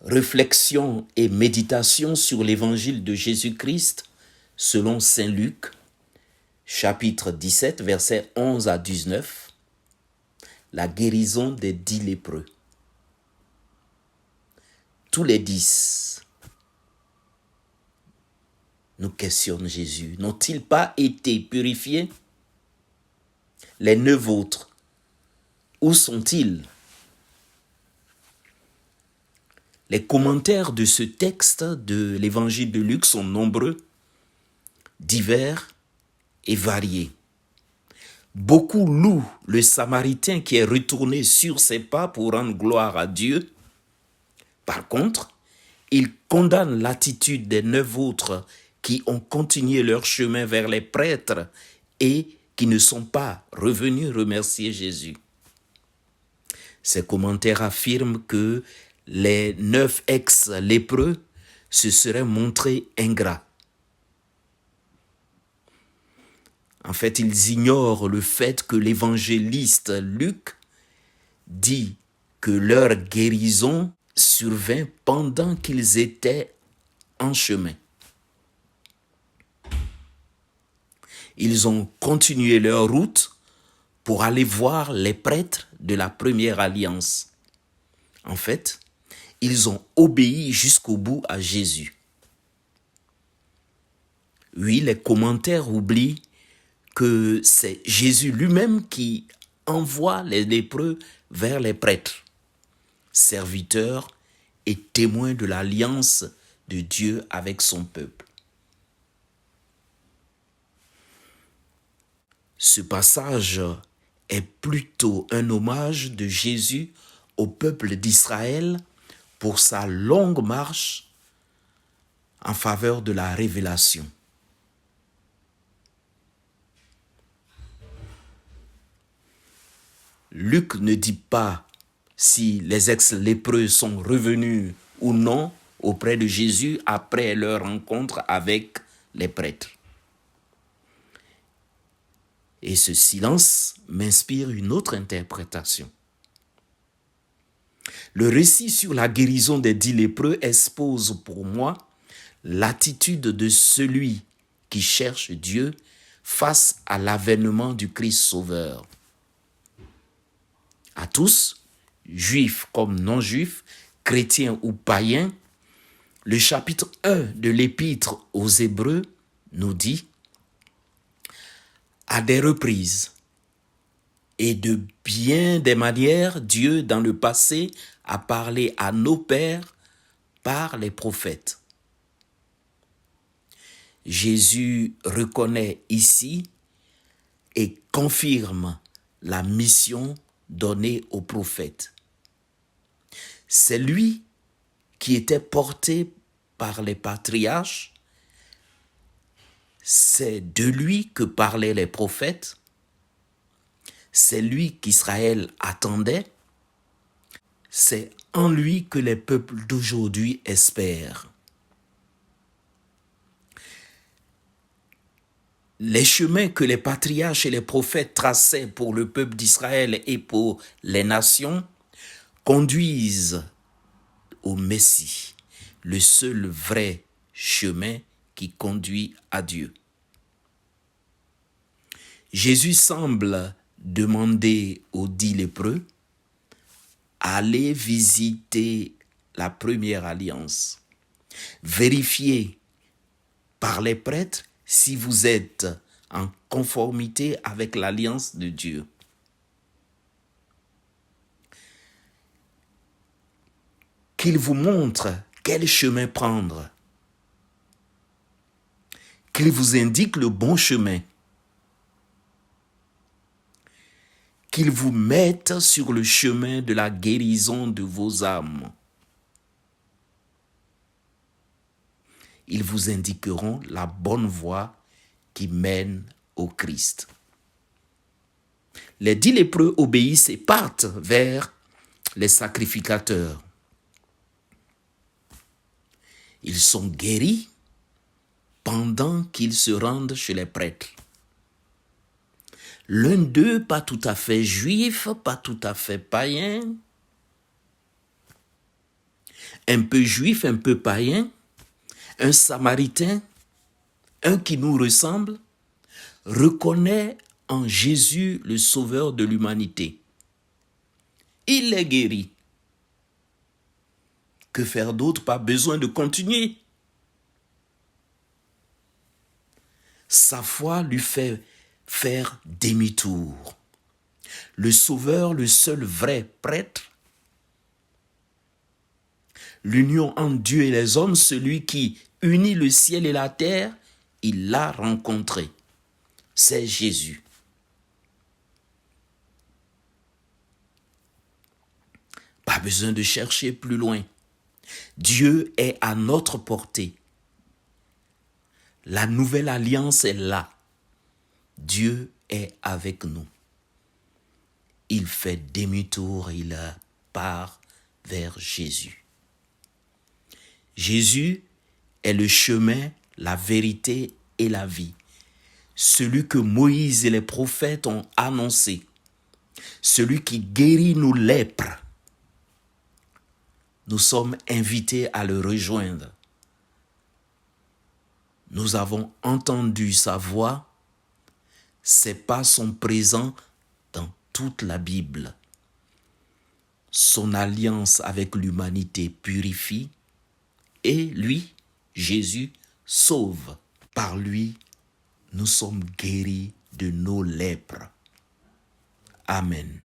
Réflexion et méditation sur l'évangile de Jésus-Christ selon saint Luc, chapitre 17, versets 11 à 19, la guérison des 10 lépreux. Tous les 10 nous questionnent Jésus. N'ont-ils pas été purifiés? Les 9 autres, où sont-ils? Les commentaires de ce texte de l'évangile de Luc sont nombreux, divers et variés. Beaucoup louent le Samaritain qui est retourné sur ses pas pour rendre gloire à Dieu. Par contre, ils condamnent l'attitude des 9 autres qui ont continué leur chemin vers les prêtres et qui ne sont pas revenus remercier Jésus. Ces commentaires affirment que les 9 ex-lépreux se seraient montrés ingrats. En fait, ils ignorent le fait que l'évangéliste Luc dit que leur guérison survint pendant qu'ils étaient en chemin. Ils ont continué leur route pour aller voir les prêtres de la première alliance. En fait, ils ont obéi jusqu'au bout à Jésus. Oui, les commentaires oublient que c'est Jésus lui-même qui envoie les lépreux vers les prêtres, serviteurs et témoins de l'alliance de Dieu avec son peuple. Ce passage est plutôt un hommage de Jésus au peuple d'Israël pour sa longue marche en faveur de la révélation. Luc ne dit pas si les ex-lépreux sont revenus ou non auprès de Jésus après leur rencontre avec les prêtres. Et ce silence m'inspire une autre interprétation. Le récit sur la guérison des 10 lépreux expose pour moi l'attitude de celui qui cherche Dieu face à l'avènement du Christ Sauveur. À tous, juifs comme non-juifs, chrétiens ou païens, le chapitre 1 de l'épître aux Hébreux nous dit: à des reprises et de bien des manières, Dieu dans le passé a parlé à nos pères par les prophètes. Jésus reconnaît ici et confirme la mission donnée aux prophètes. C'est lui qui était porté par les patriarches, c'est de lui que parlaient les prophètes, c'est lui qu'Israël attendait, c'est en lui que les peuples d'aujourd'hui espèrent. Les chemins que les patriarches et les prophètes traçaient pour le peuple d'Israël et pour les nations conduisent au Messie, le seul vrai chemin qui conduit à Dieu. Jésus semble demander aux 10 lépreux: allez visiter la première alliance. Vérifiez par les prêtres si vous êtes en conformité avec l'alliance de Dieu. Qu'il vous montre quel chemin prendre. Qu'il vous indique le bon chemin. Qu'il vous mette sur le chemin de la guérison de vos âmes. Ils vous indiqueront la bonne voie qui mène au Christ. Les 10 lépreux obéissent et partent vers les sacrificateurs. Ils sont guéris pendant qu'ils se rendent chez les prêtres. L'un d'eux, pas tout à fait juif, pas tout à fait païen, un peu juif, un peu païen, un samaritain, un qui nous ressemble, reconnaît en Jésus le sauveur de l'humanité. Il est guéri. Que faire d'autre? Pas besoin de continuer. Sa foi lui fait faire demi-tour. Le Sauveur, le seul vrai prêtre, l'union entre Dieu et les hommes, celui qui unit le ciel et la terre, il l'a rencontré. C'est Jésus. Pas besoin de chercher plus loin. Dieu est à notre portée. La nouvelle alliance est là. Dieu est avec nous. Il fait demi-tour, il part vers Jésus. Jésus est le chemin, la vérité et la vie. Celui que Moïse et les prophètes ont annoncé. Celui qui guérit nos lèpres. Nous sommes invités à le rejoindre. Nous avons entendu sa voix. Ses pas sont présents dans toute la Bible. Son alliance avec l'humanité purifie et lui, Jésus, sauve. Par lui, nous sommes guéris de nos lèpres. Amen.